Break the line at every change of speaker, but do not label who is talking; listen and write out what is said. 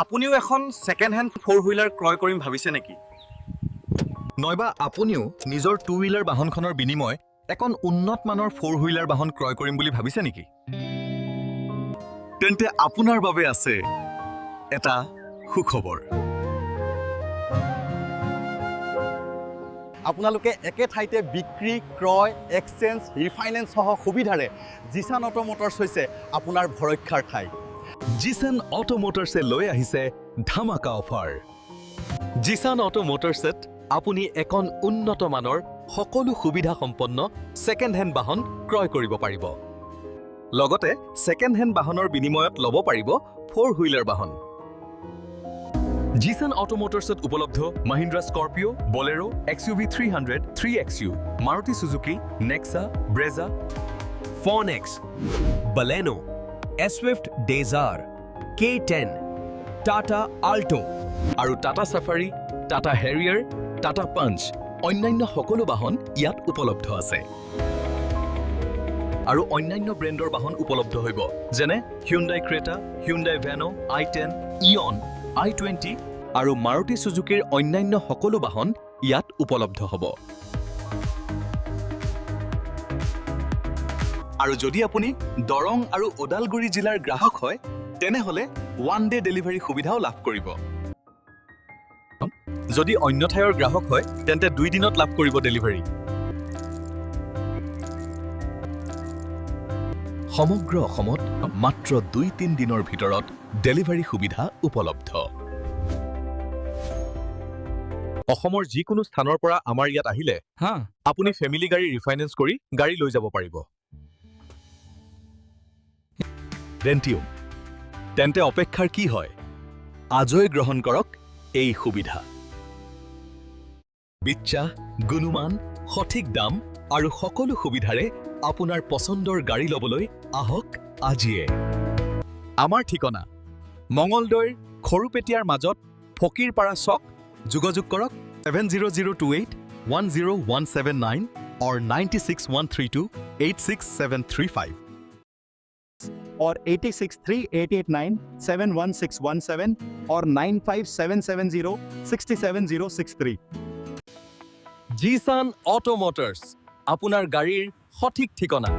আপুনিও এখন second hand four wheeler ক্ৰয় কৰিম ভাবিছে নেকি?
নয়বা আপুনিও নিজৰ টু হুইলাৰ বাহনখনৰ বিনিময় এখন উন্নত মানৰ ফ'ৰ হুইলাৰ বাহন ক্ৰয় কৰিম বুলি ভাবিছে নেকি? তেন্তে আপোনাৰ বাবে আছে এটা সুখবৰ।
আপোনালোকে একে ঠাইতে বিক্ৰী, ক্ৰয়, এক্সচেঞ্জ, ৰিফাইনেন্স সহ সুবিধাৰে জিছান অটো মটৰ্ছ হৈছে আপোনাৰ ভৰক্ষাৰ ঠাই।
জিছান অটো মটৰ্ছে লৈ আহিছে ধামাকা অফাৰ। জিছান অটো মটৰ্ছত আপুনি এখন উন্নত মানৰ সকলো সুবিধা সম্পন্ন ছেকেণ্ড হেণ্ড বাহন ক্ৰয় কৰিব পাৰিব। লগতে ছেকেণ্ড হেণ্ড বাহনৰ বিনিময়ত ল'ব পাৰিব ফ'ৰ হুইলাৰ বাহন। জিছান অটো মটৰ্ছত উপলব্ধ Mahindra Scorpio, Bolero, XUV 300, 3XU, Maruti Suzuki, Nexa, Brezza,
Fronx, Baleno, Swift Dzire, K10, Tata Alto
আৰু টাটা চাফাৰী, টাটা হেৰিয়াৰ, টাটা পাঞ্চ অন্যান্য সকলো বাহন ইয়াত উপলব্ধ আছে। আৰু অন্যান্য ব্ৰেণ্ডৰ বাহন উপলব্ধ হ'ব, যেনে Hyundai Creta, Hyundai Venue, i10, Eon, i20 আৰু মাৰুতি সুজুকিৰ অন্যান্য সকলো বাহন ইয়াত উপলব্ধ হ'ব। আৰু যদি আপুনি দৰং আৰু ওদালগুৰি জিলাৰ গ্ৰাহক হয়, তেনেহ'লে ওৱান ডে ডেলিভাৰী সুবিধাও লাভ কৰিব। যদি অন্য ঠাইৰ গ্ৰাহক হয়, তেন্তে 2 দিনত লাভ কৰিব ডেলিভাৰী। সমগ্ৰ অসমত মাত্ৰ 2-3 দিনৰ ভিতৰত ডেলিভাৰী সুবিধা উপলব্ধ। অসমৰ যিকোনো স্থানৰ পৰা আমাৰ ইয়াত আহিলে আপুনি ফেমিলি গাড়ী ৰিফাইনেন্স কৰি গাড়ী লৈ যাব পাৰিব। ৰেণ্টিও, তেন্তে অপেক্ষাৰ কি হয়? আজই গ্ৰহণ কৰক এই সুবিধা। বিশ্বাস, গুণমান, সঠিক দাম আৰু সকলো সুবিধাৰে আপোনাৰ পচন্দৰ গাড়ী ল'বলৈ আহক আজিয়ে। আমাৰ ঠিকনা মঙলদৈৰ খৰুপেটীয়াৰ মাজত ফকীৰপাৰা চক। যোগাযোগ কৰক 7002810179 or 9613286735
or 863889-71617 or 95770-67063.
Zeeshan auto Motors, আপোনাৰ গাড়ীৰ সঠিক ঠিকনা।